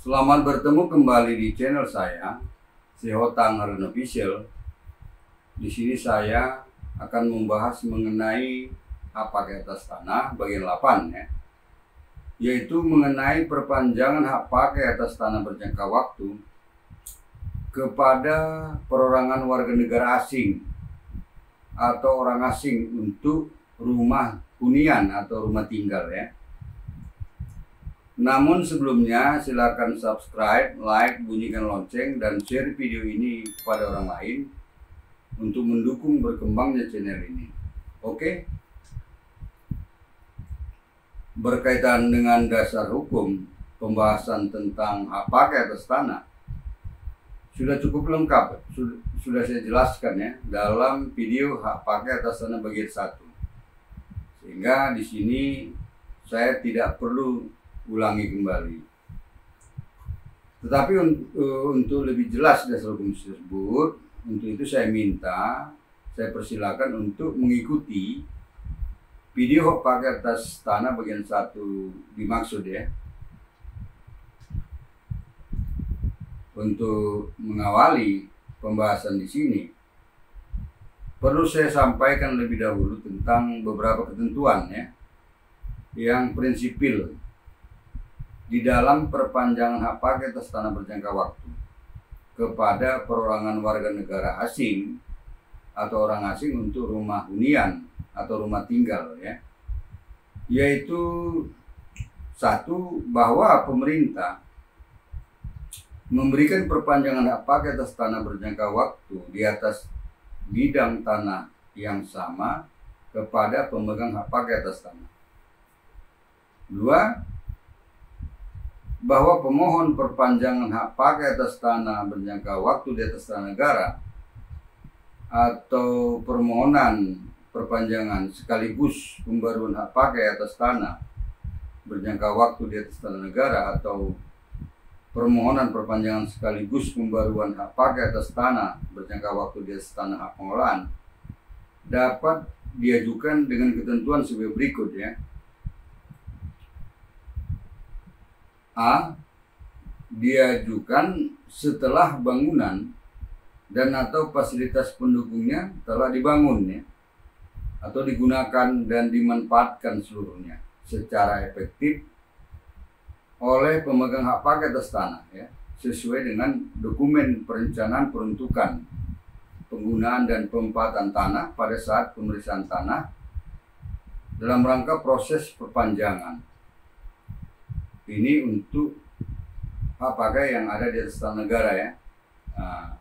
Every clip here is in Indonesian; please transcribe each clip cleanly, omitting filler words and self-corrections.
Selamat bertemu kembali di channel saya, Sehotang Harun Official. Di sini saya akan membahas mengenai hak pakai atas tanah bagian 8 ya, yaitu mengenai perpanjangan hak pakai atas tanah berjangka waktu kepada perorangan warga negara asing atau orang asing untuk rumah hunian atau rumah tinggal ya. Namun sebelumnya silakan subscribe, like, bunyikan lonceng, dan share video ini kepada orang lain untuk mendukung berkembangnya channel ini. Oke? Berkaitan dengan dasar hukum, pembahasan tentang hak pakai atas tanah sudah cukup lengkap, sudah saya jelaskan ya dalam video hak pakai atas tanah bagian 1. Sehingga di sini saya tidak perlu ulangi kembali. Tetapi untuk lebih jelas dasar hukum tersebut, untuk itu saya persilakan untuk mengikuti video hak pakai atas tanah bagian 1 dimaksud ya. Untuk mengawali pembahasan di sini, perlu saya sampaikan lebih dahulu tentang beberapa ketentuan ya, yang prinsipil di dalam perpanjangan hak pakai atas tanah berjangka waktu kepada perorangan warga negara asing atau orang asing untuk rumah hunian atau rumah tinggal ya, yaitu satu, bahwa pemerintah memberikan perpanjangan hak pakai atas tanah berjangka waktu di atas bidang tanah yang sama kepada pemegang hak pakai atas tanah. Dua, bahwa pemohon perpanjangan hak pakai atas tanah berjangka waktu di atas tanah negara atau permohonan perpanjangan sekaligus pembaruan hak pakai atas tanah berjangka waktu di atas tanah negara atau permohonan perpanjangan sekaligus pembaruan hak pakai atas tanah berjangka waktu di atas tanah hak pengolahan dapat diajukan dengan ketentuan sebagai berikut ya. A. Diajukan setelah bangunan dan atau fasilitas pendukungnya telah dibangun ya, atau digunakan dan dimanfaatkan seluruhnya secara efektif oleh pemegang hak pakai atas tanah ya, sesuai dengan dokumen perencanaan peruntukan penggunaan dan pemanfaatan tanah pada saat pemeriksaan tanah dalam rangka proses perpanjangan. Ini untuk hak pakai yang ada di atas tanah negara ya. Nah,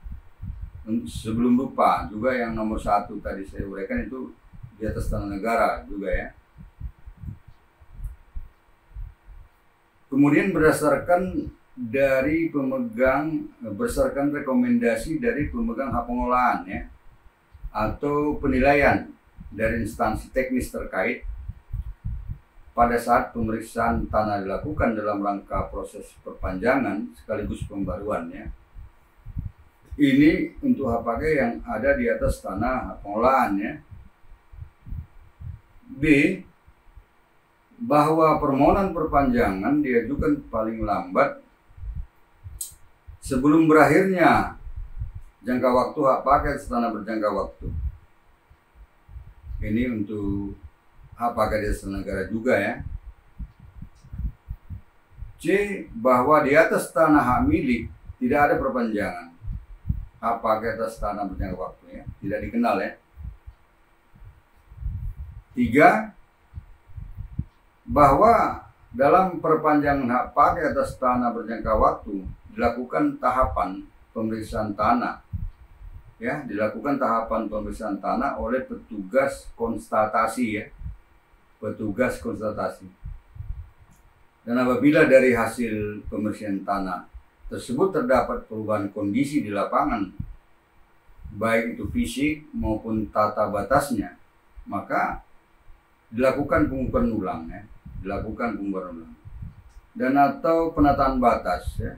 sebelum lupa juga yang nomor 1 tadi saya uraikan itu di atas tanah negara juga ya. Kemudian berdasarkan rekomendasi dari pemegang hak pengolahan ya, atau penilaian dari instansi teknis terkait pada saat pemeriksaan tanah dilakukan dalam rangka proses perpanjangan sekaligus pembaruan ya. Ini untuk hak pakai yang ada di atas tanah hak pengolahan ya. B. Bahwa permohonan perpanjangan diajukan paling lambat sebelum berakhirnya jangka waktu hak pakai atas tanah berjangka waktu. Ini untuk hak pakai di atas tanah negara juga ya. C. Bahwa di atas tanah hak milik tidak ada perpanjangan hak pakai atas tanah berjangka waktu ya, tidak dikenal ya. 3. Bahwa dalam perpanjangan hak pakai atas tanah berjangka waktu dilakukan tahapan pemeriksaan tanah ya, dilakukan tahapan pemeriksaan tanah oleh petugas konstatasi ya, petugas konstatasi. Dan apabila dari hasil pemeriksaan tanah tersebut terdapat perubahan kondisi di lapangan, baik itu fisik maupun tata batasnya, maka dilakukan pengukuran ulang ya, dilakukan pengukuran ulang dan atau penataan batas ya.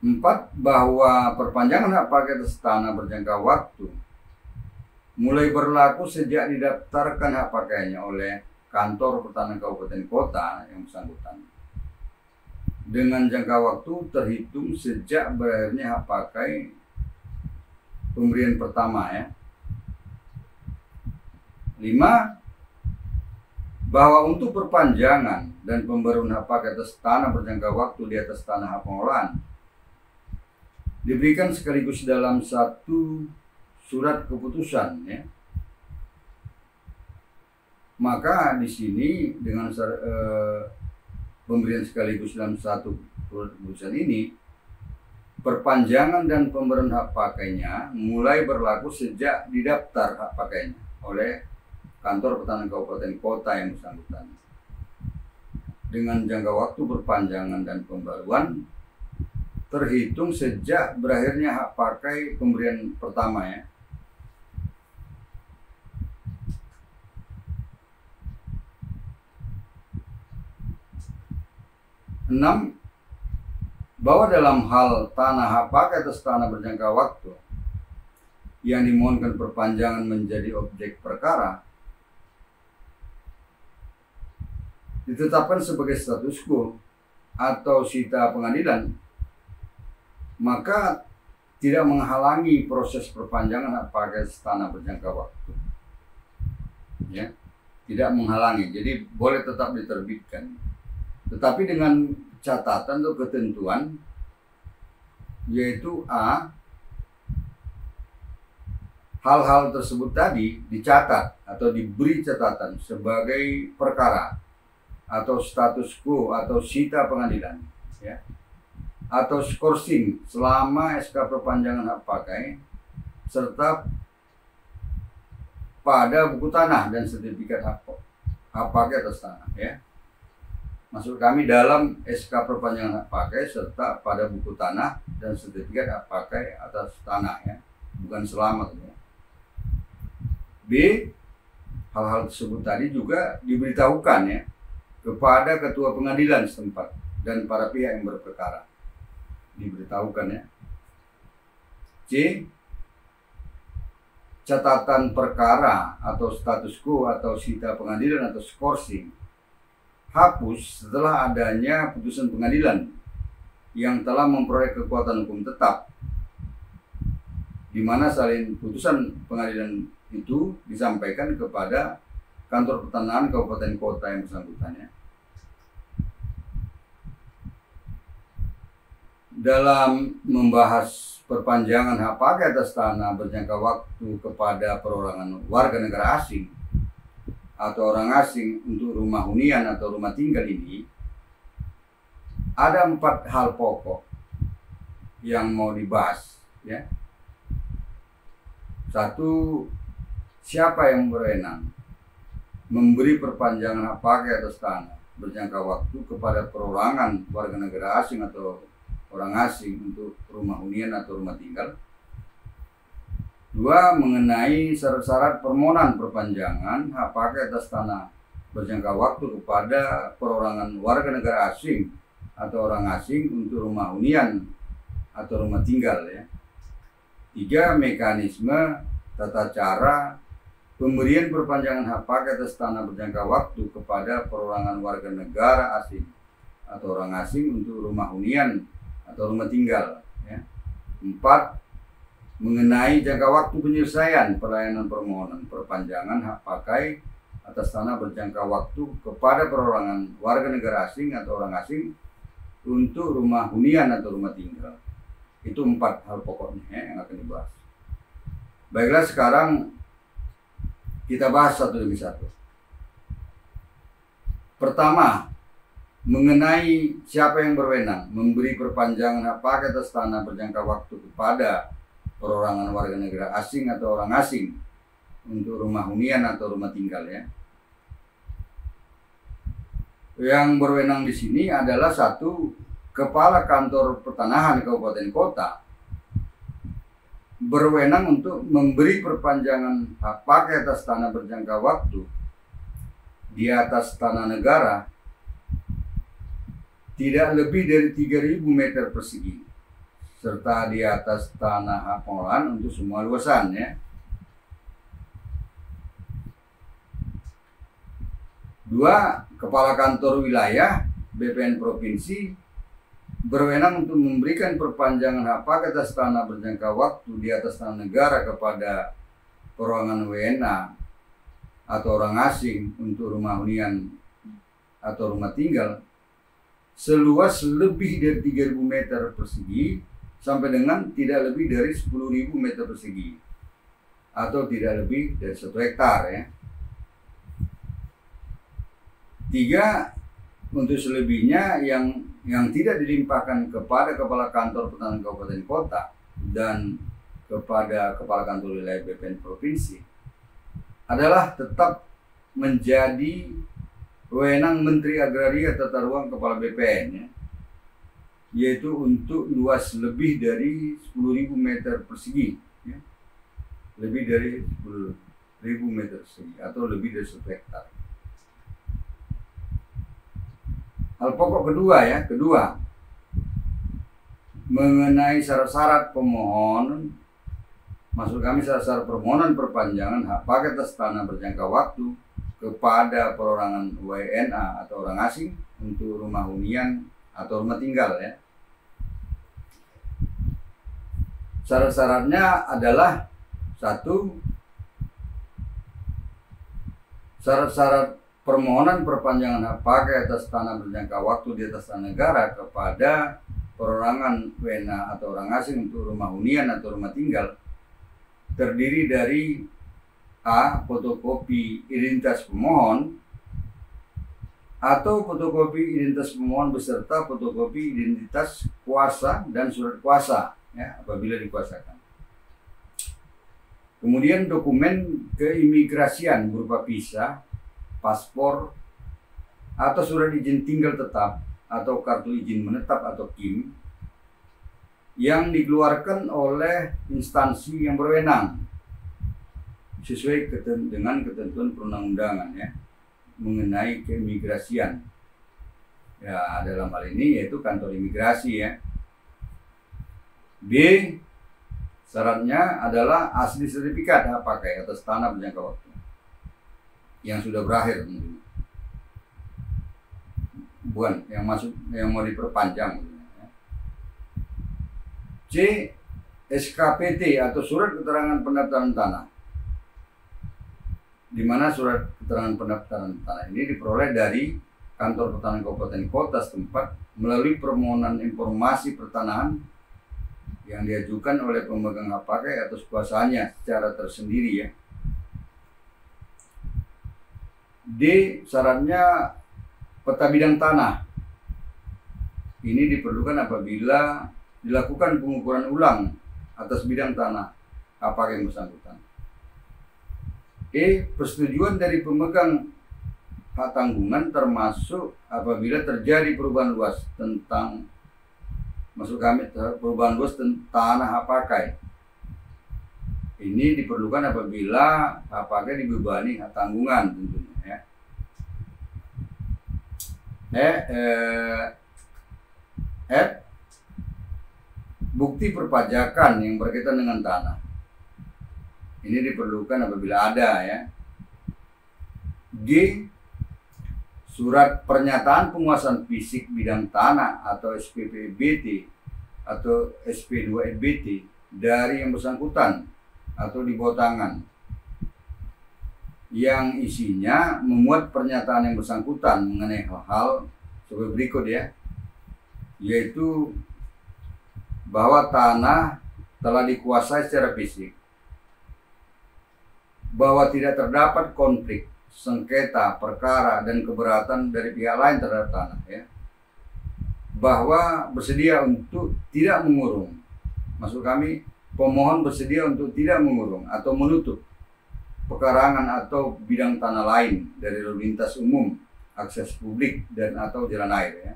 4. Bahwa perpanjangan hak pakai atas tanah berjangka waktu mulai berlaku sejak didaftarkan hak pakainya oleh kantor pertanahan kabupaten kota yang bersangkutan dengan jangka waktu terhitung sejak berakhirnya hak pakai pemberian pertama ya. 5. Bahwa untuk perpanjangan dan pemberian hak pakai atas tanah berjangka waktu di atas tanah hak pengolahan diberikan sekaligus dalam satu surat keputusan ya. Maka di sini dengan pemberian sekaligus dalam satu surat keputusan ini, perpanjangan dan pemberian hak pakainya mulai berlaku sejak didaftar hak pakainya oleh kantor pertanahan kabupaten kota yang bersangkutan. Dengan jangka waktu perpanjangan dan pembaruan terhitung sejak berakhirnya hak pakai pemberian pertama ya. 6. Bahwa dalam hal tanah hak pakai atas tanah berjangka waktu yang dimohonkan perpanjangan menjadi objek perkara ditetapkan sebagai status quo atau sita pengadilan, maka tidak menghalangi proses perpanjangan hak pakai atas tanah berjangka waktu. Ya, tidak menghalangi. Jadi boleh tetap diterbitkan. Tetapi dengan catatan atau ketentuan, yaitu A, hal-hal tersebut tadi dicatat atau diberi catatan sebagai perkara atau status quo atau sita pengadilan ya, atau skorsing selama SK perpanjangan hak pakai serta pada buku tanah dan sertifikat hak pakai atas tanah ya. Maksud kami dalam SK perpanjangan hak pakai serta pada buku tanah dan sertifikat hak pakai atas tanah ya, bukan selama ya. B, hal-hal tersebut tadi juga diberitahukan ya kepada ketua pengadilan setempat dan para pihak yang berperkara. Diberitahukan ya. C, catatan perkara atau status quo atau sita pengadilan atau skorsing hapus setelah adanya putusan pengadilan yang telah memperoleh kekuatan hukum tetap, di mana salin putusan pengadilan itu disampaikan kepada kantor pertanahan kabupaten kota yang bersangkutan ya. Dalam membahas perpanjangan hak pakai atas tanah berjangka waktu kepada perorangan warga negara asing atau orang asing untuk rumah hunian atau rumah tinggal ini, ada 4 hal pokok yang mau dibahas ya. 1, siapa yang berwenang memberi perpanjangan hak pakai atas tanah berjangka waktu kepada perorangan warga negara asing atau orang asing untuk rumah hunian atau rumah tinggal. 2, mengenai syarat-syarat permohonan perpanjangan hak pakai atas tanah berjangka waktu kepada perorangan warga negara asing atau orang asing untuk rumah hunian atau rumah tinggal ya. 3, mekanisme tata cara pemberian perpanjangan hak pakai atas tanah berjangka waktu kepada perorangan warga negara asing atau orang asing untuk rumah hunian atau rumah tinggal ya. 4, mengenai jangka waktu penyelesaian pelayanan permohonan perpanjangan hak pakai atas tanah berjangka waktu kepada perorangan warga negara asing atau orang asing untuk rumah hunian atau rumah tinggal. Itu 4 hal pokoknya ya, yang akan dibahas. Baiklah, sekarang kita bahas satu demi satu. Pertama, mengenai siapa yang berwenang memberi perpanjangan hak pakai atas tanah berjangka waktu kepada perorangan warga negara asing atau orang asing untuk rumah hunian atau rumah tinggal ya. Yang berwenang di sini adalah 1, kepala kantor pertanahan kabupaten kota berwenang untuk memberi perpanjangan hak pakai atas tanah berjangka waktu di atas tanah negara tidak lebih dari 3.000 meter persegi serta di atas tanah hak pengolahan untuk semua luasan ya. 2, kepala kantor wilayah BPN provinsi berwenang untuk memberikan perpanjangan hak pakai atas tanah berjangka waktu di atas tanah negara kepada perorangan WNA atau orang asing untuk rumah hunian atau rumah tinggal seluas lebih dari 3.000 meter persegi sampai dengan tidak lebih dari 10.000 meter persegi atau tidak lebih dari 1 hektar ya. 3, untuk selebihnya yang tidak dilimpahkan kepada Kepala Kantor Pertanahan Kabupaten Kota dan kepada Kepala Kantor Wilayah BPN Provinsi adalah tetap menjadi wewenang Menteri Agraria Tata Ruang Kepala BPN ya, yaitu untuk luas lebih dari 10.000 meter persegi ya, lebih dari 10.000 meter persegi atau lebih dari 1 hektar. Hal pokok kedua mengenai syarat-syarat pemohon, maksud kami syarat-syarat permohonan perpanjangan hak pakai atas tanah berjangka waktu kepada perorangan WNA atau orang asing untuk rumah hunian atau rumah tinggal ya. Syarat-syaratnya adalah 1, syarat-syarat permohonan perpanjangan hak pakai atas tanah berjangka waktu di atas tanah negara kepada perorangan WNA atau orang asing untuk rumah hunian atau rumah tinggal terdiri dari A. Fotokopi identitas pemohon atau fotokopi identitas pemohon beserta fotokopi identitas kuasa dan surat kuasa ya, apabila dikuasakan. Kemudian dokumen keimigrasian berupa visa, paspor, atau surat izin tinggal tetap atau kartu izin menetap atau KIM yang dikeluarkan oleh instansi yang berwenang sesuai dengan ketentuan perundang-undangan ya mengenai keimigrasian. Ya, dalam hal ini yaitu kantor imigrasi ya. B, syaratnya adalah asli sertifikat hak pakai atas tanah berjangka waktu yang sudah berakhir, bukan yang mau diperpanjang. C, SKPT atau surat keterangan pendaftaran tanah, di mana surat keterangan pendaftaran tanah ini diperoleh dari Kantor Pertanahan Kabupaten Kota setempat melalui permohonan informasi pertanahan yang diajukan oleh pemegang hak pakai atas kuasanya secara tersendiri ya. D, syaratnya peta bidang tanah. Ini diperlukan apabila dilakukan pengukuran ulang atas bidang tanah hak pakai yang bersangkutan. E, persetujuan dari pemegang hak tanggungan termasuk apabila terjadi perubahan luas tentang, maksud kami perubahan luas tanah hak pakai. Ini diperlukan apabila hak pakai dibebani hak tanggungan tentunya ya. F, bukti perpajakan yang berkaitan dengan tanah. Ini diperlukan apabila ada ya. G, surat pernyataan penguasaan fisik bidang tanah atau SPPBT atau SP2EBT dari yang bersangkutan atau di bawah tangan yang isinya memuat pernyataan yang bersangkutan mengenai hal-hal sebagai berikut ya, yaitu bahwa tanah telah dikuasai secara fisik, bahwa tidak terdapat konflik, sengketa, perkara, dan keberatan dari pihak lain terhadap tanah ya, bahwa bersedia untuk tidak mengurung, maksud kami pemohon bersedia untuk tidak mengurung atau menutup pekarangan atau bidang tanah lain dari lalu lintas umum, akses publik, dan atau jalan air ya.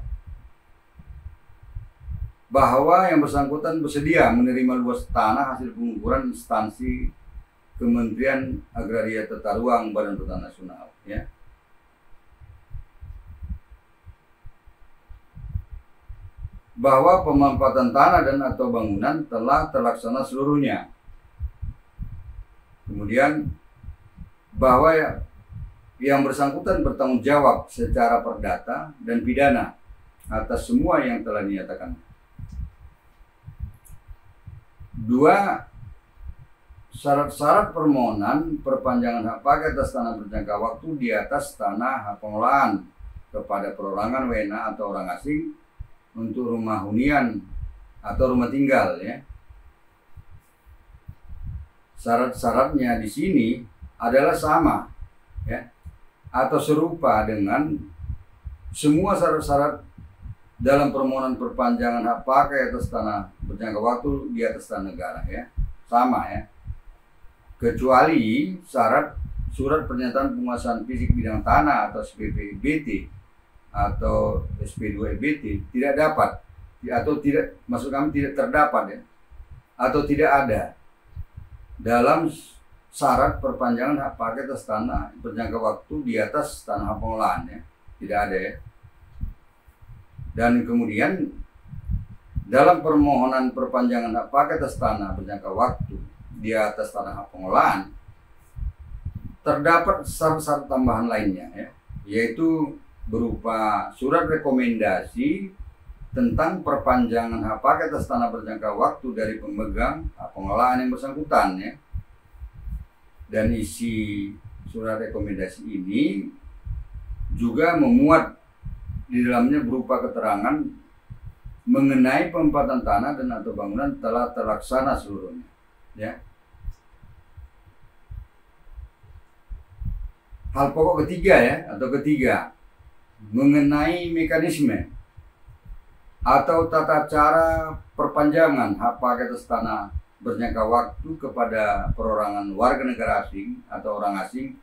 Bahwa yang bersangkutan bersedia menerima luas tanah hasil pengukuran instansi Kementerian Agraria Tata Ruang Badan Pertanahan Nasional ya. Bahwa pemanfaatan tanah dan atau bangunan telah terlaksana seluruhnya. Kemudian bahwa yang bersangkutan bertanggung jawab secara perdata dan pidana atas semua yang telah dinyatakan. 2. Syarat-syarat permohonan perpanjangan hak pakai atas tanah berjangka waktu di atas tanah hak pengelolaan kepada perorangan WNA atau orang asing untuk rumah hunian atau rumah tinggal, ya. Syarat-syaratnya di sini adalah sama, ya, atau serupa dengan semua syarat-syarat dalam permohonan perpanjangan hak pakai atas tanah berjangka waktu di atas tanah negara, ya. Sama, ya. Kecuali syarat surat pernyataan penguasaan fisik bidang tanah atau SPP-BT atau SP2-BT tidak dapat, atau tidak, maksud kami tidak terdapat, ya, atau tidak ada dalam syarat perpanjangan hak pakai atas tanah berjangka waktu di atas tanah pengelolaan, ya. Tidak ada, ya. Dan kemudian dalam permohonan perpanjangan hak pakai atas tanah berjangka waktu di atas tanah hak pengelolaan terdapat syarat-syarat tambahan lainnya, ya, yaitu berupa surat rekomendasi tentang perpanjangan hak pakai atas tanah berjangka waktu dari pemegang hak pengelolaan yang bersangkutan, ya. Dan isi surat rekomendasi ini juga memuat di dalamnya berupa keterangan mengenai penempatan tanah dan atau bangunan telah terlaksana seluruhnya, ya. Hal pokok ketiga, ya, atau ketiga, mengenai mekanisme atau tata cara perpanjangan hak pakai atas tanah berjangka waktu kepada perorangan warga negara asing atau orang asing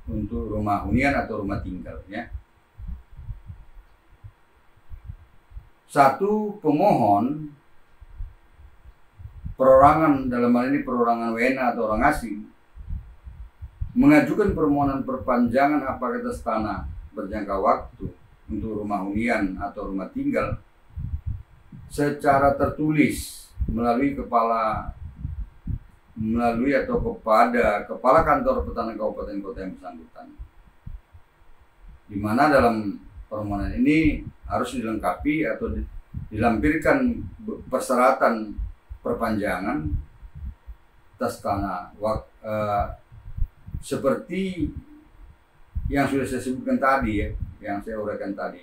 untuk rumah hunian atau rumah tinggal, ya. 1. Pemohon perorangan, dalam hal ini perorangan WNA atau orang asing, mengajukan permohonan perpanjangan hak pakai atas tanah berjangka waktu untuk rumah hunian atau rumah tinggal secara tertulis melalui kepada kepala kantor pertanahan kabupaten kota yang bersangkutan, di mana dalam permohonan ini harus dilengkapi atau dilampirkan persyaratan perpanjangan atas tanah seperti yang sudah saya sebutkan tadi, ya, yang saya uraikan tadi.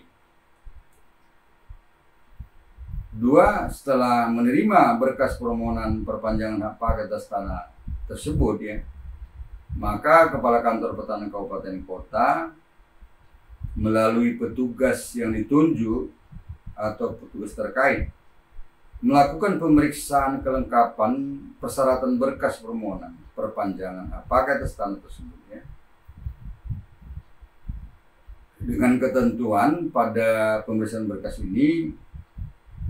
2. Setelah menerima berkas permohonan perpanjangan hak pakai atas tanah tersebut, ya, maka kepala kantor pertanahan kabupaten kota melalui petugas yang ditunjuk atau petugas terkait melakukan pemeriksaan kelengkapan persyaratan berkas permohonan perpanjangan hak pakai atas tanah tersebut, ya, dengan ketentuan pada pemeriksaan berkas ini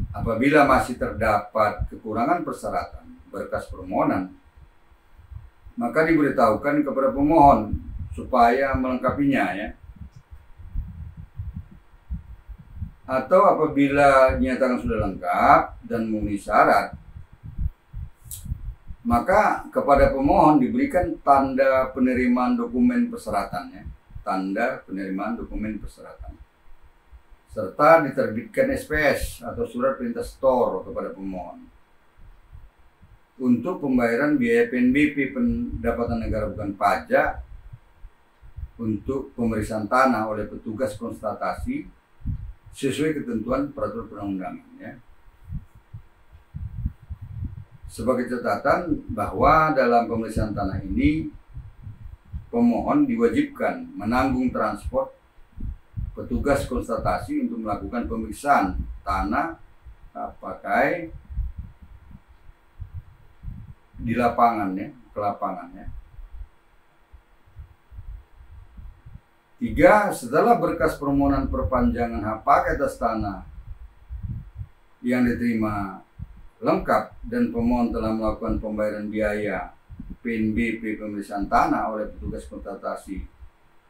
apabila masih terdapat kekurangan persyaratan berkas permohonan maka diberitahukan kepada pemohon supaya melengkapinya, ya. Atau apabila dinyatakan sudah lengkap dan memenuhi syarat, maka kepada pemohon diberikan tanda penerimaan dokumen persyaratannya, tanda penerimaan dokumen persyaratan, serta diterbitkan SPS atau surat perintah setor kepada pemohon untuk pembayaran biaya PNBP pendapatan negara bukan pajak untuk pemeriksaan tanah oleh petugas konstatasi sesuai ketentuan peraturan perundang-undangan, ya. Sebagai catatan bahwa dalam pemeriksaan tanah ini pemohon diwajibkan menanggung transport petugas konstatasi untuk melakukan pemeriksaan tanah pakai di lapangan, ya, ke lapangan, ya. 3. Setelah berkas permohonan perpanjangan hak pakai atas tanah yang diterima lengkap dan pemohon telah melakukan pembayaran biaya PNBP pemeriksaan tanah oleh petugas konstatasi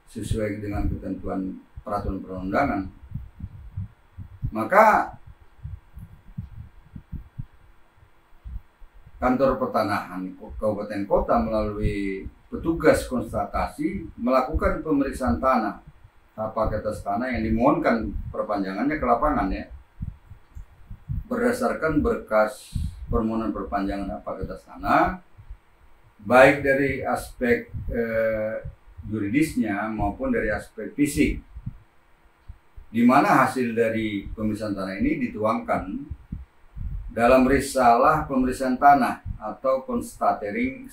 sesuai dengan ketentuan peraturan perundangan, maka kantor pertanahan kabupaten kota melalui petugas konstatasi melakukan pemeriksaan tanah hak pakai atas tanah yang dimohonkan perpanjangannya ke lapangan ya, berdasarkan berkas permohonan perpanjangan hak pakai atas tanah, baik dari aspek yuridisnya maupun dari aspek fisik, di mana hasil dari pemeriksaan tanah ini dituangkan dalam risalah pemeriksaan tanah atau constatering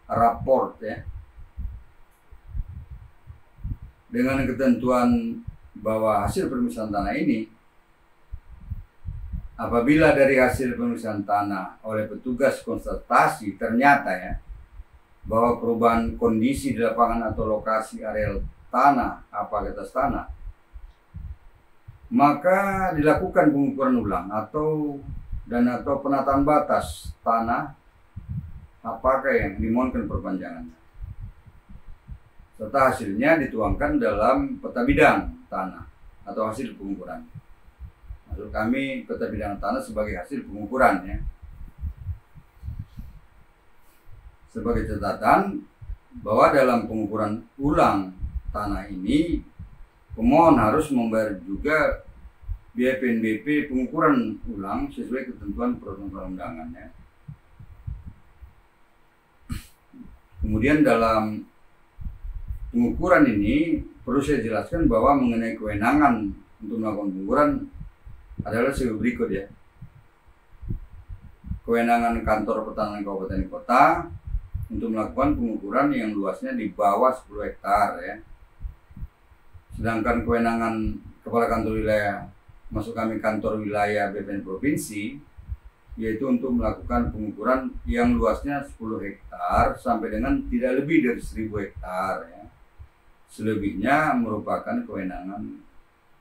report ya, dengan ketentuan bahwa hasil pemeriksaan tanah ini, apabila dari hasil pemeriksaan tanah oleh petugas konstatasi ternyata ya bahwa perubahan kondisi di lapangan atau lokasi areal tanah apa atas tanah, maka dilakukan pengukuran ulang atau penataan batas tanah apakah yang dimohonkan perpanjangan, serta hasilnya dituangkan dalam peta bidang tanah atau hasil pengukuran. Maksud kami peta bidang tanah sebagai hasil pengukuran ya. Sebagai catatan bahwa dalam pengukuran ulang tanah ini pemohon harus membayar juga biaya PNBP pengukuran ulang sesuai ketentuan peraturan undangannya. Kemudian dalam pengukuran ini perlu saya jelaskan bahwa mengenai kewenangan untuk melakukan pengukuran adalah sebagai berikut ya. Kewenangan kantor pertanahan kabupaten kota untuk melakukan pengukuran yang luasnya di bawah 10 hektar ya. Sedangkan kewenangan kepala kantor wilayah, maksud kami kantor wilayah BPN provinsi, yaitu untuk melakukan pengukuran yang luasnya 10 hektar sampai dengan tidak lebih dari 1000 hektar ya. Selebihnya merupakan kewenangan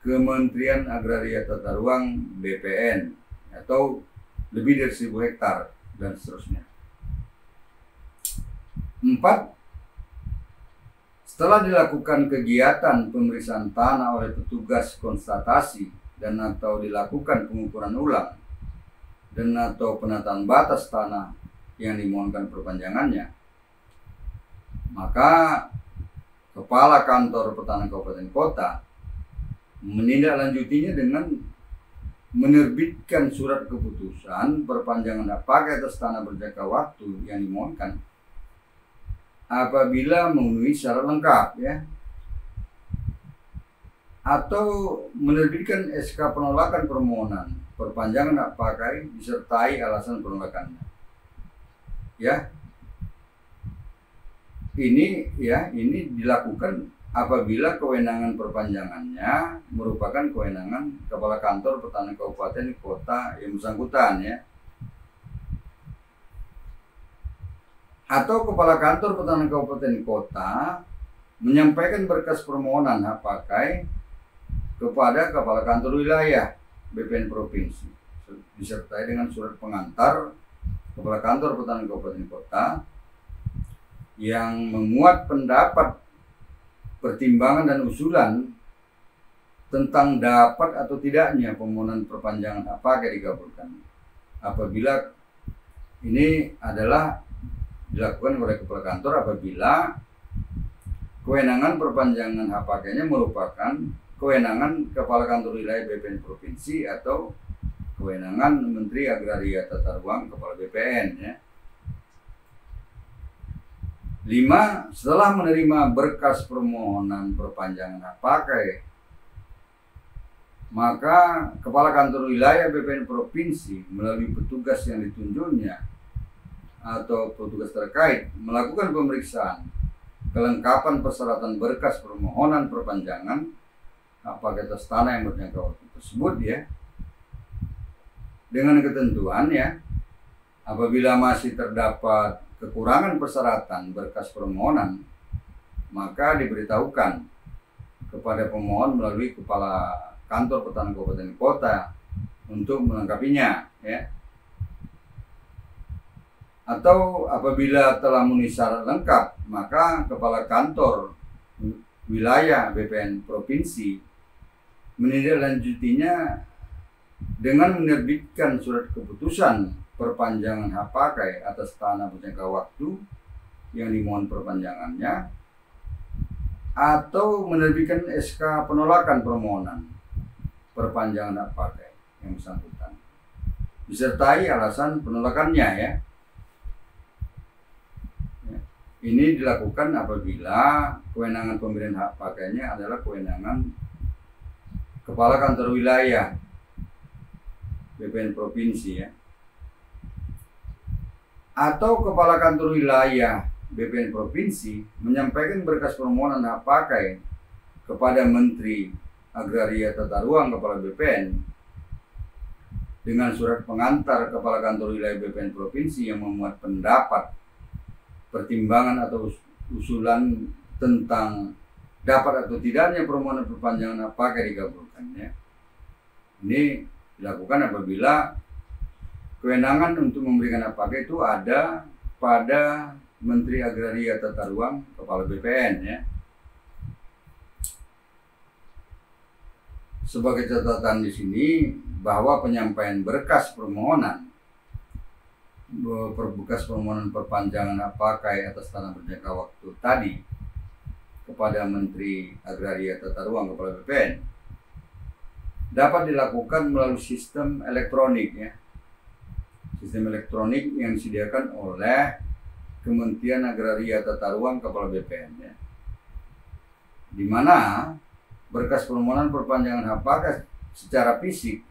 Kementerian Agraria Tata Ruang BPN atau lebih dari 1000 hektar dan seterusnya. 4. Setelah dilakukan kegiatan pemeriksaan tanah oleh petugas konstatasi dan atau dilakukan pengukuran ulang dan atau penataan batas tanah yang dimohonkan perpanjangannya, maka Kepala Kantor Pertanahan Kabupaten Kota menindaklanjutinya dengan menerbitkan surat keputusan perpanjangan hak pakai atas tanah berjangka waktu yang dimohonkan apabila memenuhi syarat lengkap ya, atau menerbitkan SK penolakan permohonan perpanjangan hak pakai disertai alasan penolakannya ya. Ini dilakukan apabila kewenangan perpanjangannya merupakan kewenangan Kepala Kantor Pertanahan Kabupaten Kota yang bersangkutan ya, atau Kepala Kantor Pertanahan Kabupaten Kota menyampaikan berkas permohonan hak pakai kepada Kepala Kantor Wilayah BPN Provinsi disertai dengan surat pengantar Kepala Kantor Pertanahan Kabupaten Kota yang memuat pendapat, pertimbangan dan usulan tentang dapat atau tidaknya permohonan perpanjangan hak pakai dikabulkan apabila ini adalah dilakukan oleh Kepala Kantor apabila kewenangan perpanjangan hak pakainya merupakan kewenangan Kepala Kantor Wilayah BPN Provinsi atau kewenangan Menteri Agraria Tata Ruang Kepala BPN ya. 5. Setelah menerima berkas permohonan perpanjangan hak pakai, maka Kepala Kantor Wilayah BPN Provinsi melalui petugas yang ditunjuknya atau petugas terkait melakukan pemeriksaan kelengkapan persyaratan berkas permohonan perpanjangan hak pakai atas tanah yang berjangka waktu tersebut ya, dengan ketentuan ya, apabila masih terdapat kekurangan persyaratan berkas permohonan, maka diberitahukan kepada pemohon melalui Kepala Kantor Pertanahan Kabupaten Kota untuk melengkapinya ya. Atau apabila telah memenuhi syarat lengkap, maka Kepala Kantor Wilayah BPN Provinsi menindaklanjutinya dengan menerbitkan surat keputusan perpanjangan hak pakai atas tanah berjangka waktu yang dimohon perpanjangannya atau menerbitkan SK penolakan permohonan perpanjangan hak pakai yang bersangkutan disertai alasan penolakannya ya. Ini dilakukan apabila kewenangan pemberian hak pakainya adalah kewenangan kepala kantor wilayah BPN provinsi ya, atau kepala kantor wilayah BPN provinsi menyampaikan berkas permohonan hak pakai kepada Menteri Agraria Tata Ruang Kepala BPN dengan surat pengantar kepala kantor wilayah BPN provinsi yang memuat pendapat, pertimbangan atau usulan tentang dapat atau tidaknya permohonan perpanjangan hak pakai dikabulkannya. Ini dilakukan apabila kewenangan untuk memberikan hak pakai itu ada pada Menteri Agraria Tata Ruang Kepala BPN ya. Sebagai catatan di sini bahwa penyampaian berkas permohonan perpanjangan hak pakai atas tanah berjangka waktu tadi kepada Menteri Agraria Tata Ruang Kepala BPN dapat dilakukan melalui sistem elektronik ya. Sistem elektronik yang disediakan oleh Kementerian Agraria Tata Ruang Kepala BPN ya. Di mana berkas permohonan perpanjangan hak pakai secara fisik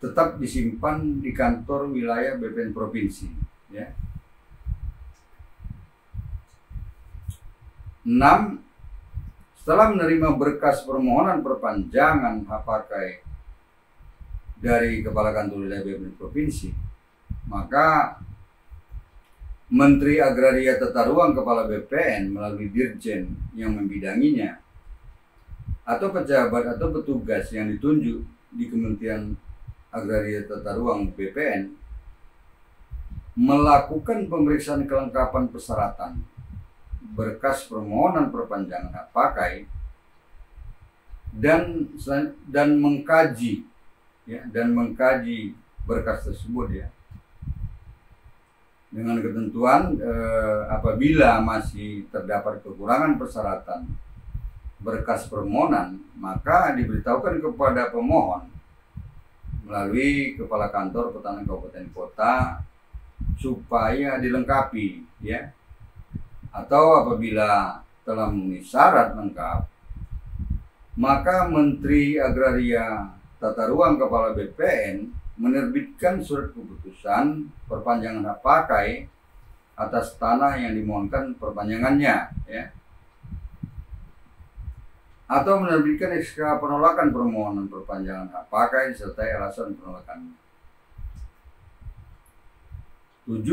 tetap disimpan di kantor wilayah BPN provinsi ya. 6. Setelah menerima berkas permohonan perpanjangan hak pakai dari kepala kantor wilayah BPN provinsi, maka Menteri Agraria Tata Ruang Kepala BPN melalui dirjen yang membidanginya atau pejabat atau petugas yang ditunjuk di Kementerian Agraria Tata Ruang BPN melakukan pemeriksaan kelengkapan persyaratan berkas permohonan perpanjangan hak pakai dan mengkaji ya, dan mengkaji berkas tersebut ya, dengan ketentuan apabila masih terdapat kekurangan persyaratan berkas permohonan, maka diberitahukan kepada pemohon melalui Kepala Kantor Pertahanan Kabupaten Kota supaya dilengkapi ya, atau apabila telah memenuhi syarat lengkap, maka Menteri Agraria Tata Ruang Kepala BPN menerbitkan surat keputusan perpanjangan hak pakai atas tanah yang dimohonkan perpanjangannya ya, atau menerbitkan SK penolakan permohonan perpanjangan hak pakai disertai alasan penolakan. 7.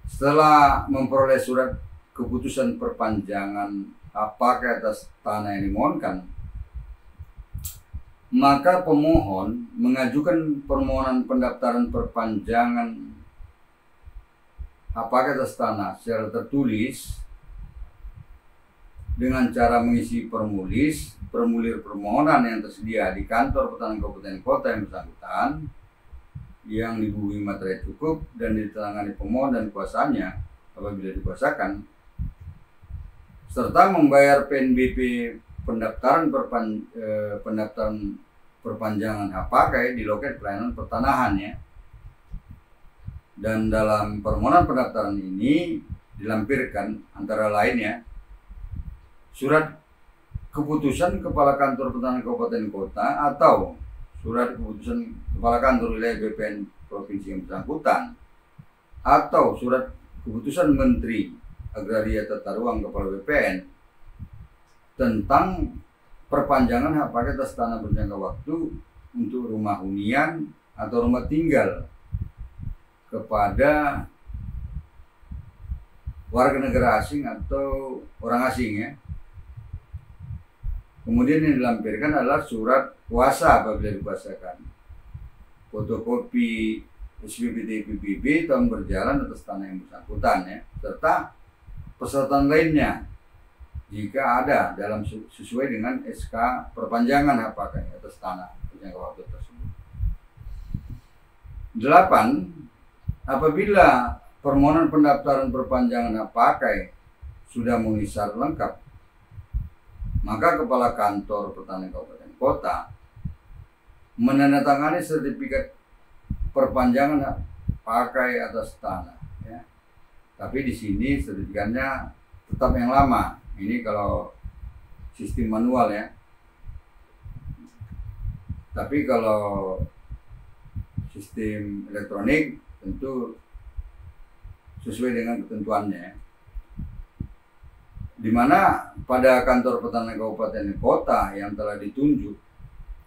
Setelah memperoleh surat keputusan perpanjangan hak pakai atas tanah yang dimohonkan, maka pemohon mengajukan permohonan pendaftaran perpanjangan hak pakai atas tanah secara tertulis dengan cara mengisi formulir permohonan yang tersedia di kantor Pertahanan Kabupaten Kota yang bersangkutan, yang dibubuhi materai cukup dan ditangani pemohon dan kuasanya apabila dikuasakan, serta membayar PNBP pendaftaran perpanjangan hak pakai di loket pelayanan pertanahan ya. Dan dalam permohonan pendaftaran ini dilampirkan antara lain ya, surat keputusan Kepala Kantor Pertahanan Kabupaten Kota atau surat keputusan Kepala Kantor Wilayah BPN Provinsi yang bersangkutan, atau surat keputusan Menteri Agraria Tata Ruang Kepala BPN tentang perpanjangan hak pakai atas tanah berjangka waktu untuk rumah hunian atau rumah tinggal kepada warga negara asing atau orang asing ya. Kemudian yang dilampirkan adalah surat kuasa apabila dikuasakan, fotokopi SPPT PBB tahun berjalan atas tanah yang bersangkutan ya, serta persyaratan lainnya jika ada dalam sesuai dengan SK perpanjangan hak pakai atas tanah berjangka waktu tersebut. 8. Apabila permohonan pendaftaran perpanjangan hak pakai sudah memenuhi syarat lengkap, maka kepala kantor pertanian kabupaten kota menandatangani sertifikat perpanjangan hak pakai atas tanah. Ya. Tapi di sini sertifikatnya tetap yang lama. Ini kalau sistem manual ya. Tapi kalau sistem elektronik tentu sesuai dengan ketentuannya. Di mana pada kantor pertanian kabupaten kota yang telah ditunjuk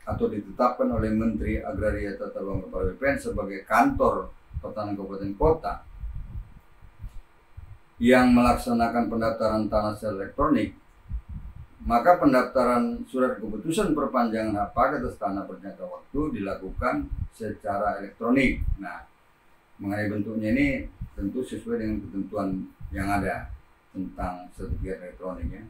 atau ditetapkan oleh Menteri Agraria Tata Ruang Kepala BPN sebagai kantor pertanian kabupaten kota yang melaksanakan pendaftaran tanah secara elektronik, maka pendaftaran surat keputusan perpanjangan hak pakai atas tanah berjangka waktu dilakukan secara elektronik. Nah, mengenai bentuknya ini tentu sesuai dengan ketentuan yang ada tentang sertifikat elektronik ya.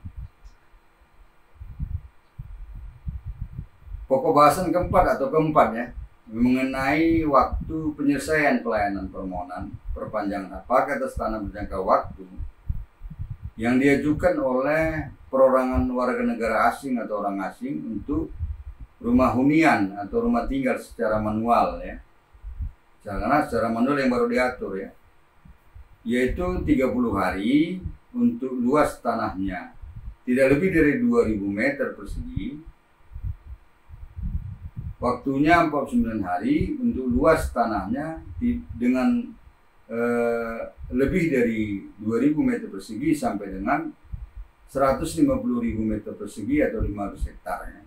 Pokok bahasan keempat ya, mengenai waktu penyelesaian pelayanan permohonan perpanjangan hak pakai atas tanah berjangka waktu yang diajukan oleh perorangan warga negara asing atau orang asing untuk rumah hunian atau rumah tinggal secara manual ya. Karena secara manual yang baru diatur ya, yaitu 30 hari untuk luas tanahnya tidak lebih dari 2000 meter persegi, waktunya 49 hari untuk luas tanahnya dengan lebih dari 2000 meter persegi sampai dengan 150.000 meter persegi atau 500 hektar ya.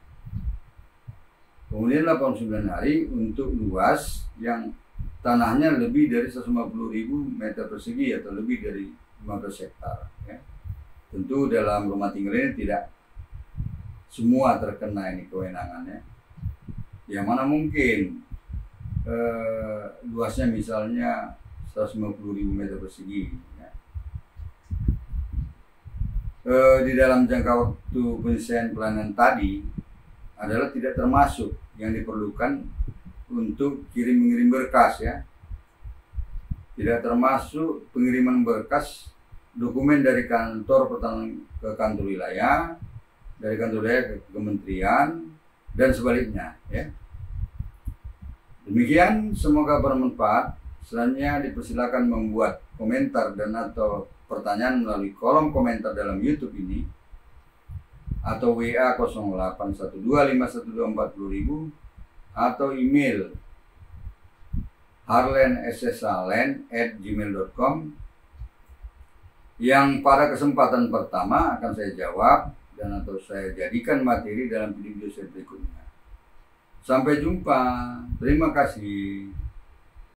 Kemudian 89 hari untuk luas yang tanahnya lebih dari 150.000 meter persegi atau lebih dari 15 hektar ya. Tentu dalam rumah tinggal ini tidak semua terkena ini kewenangannya. Yang mana mungkin luasnya misalnya 150.000 meter persegi ya. Di dalam jangka waktu penyelesaian pelayanan tadi adalah tidak termasuk yang diperlukan untuk kirim-mengirim berkas ya. Tidak termasuk pengiriman berkas dokumen dari kantor pertanian ke kantor wilayah, dari kantor wilayah ke kementerian, dan sebaliknya ya. Demikian, semoga bermanfaat. Selanjutnya dipersilakan membuat komentar dan atau pertanyaan melalui kolom komentar dalam YouTube ini atau WA 081251240000 atau email harlenssalen@gmail.com yang pada kesempatan pertama akan saya jawab dan atau saya jadikan materi dalam video saya berikutnya. Sampai jumpa. Terima kasih.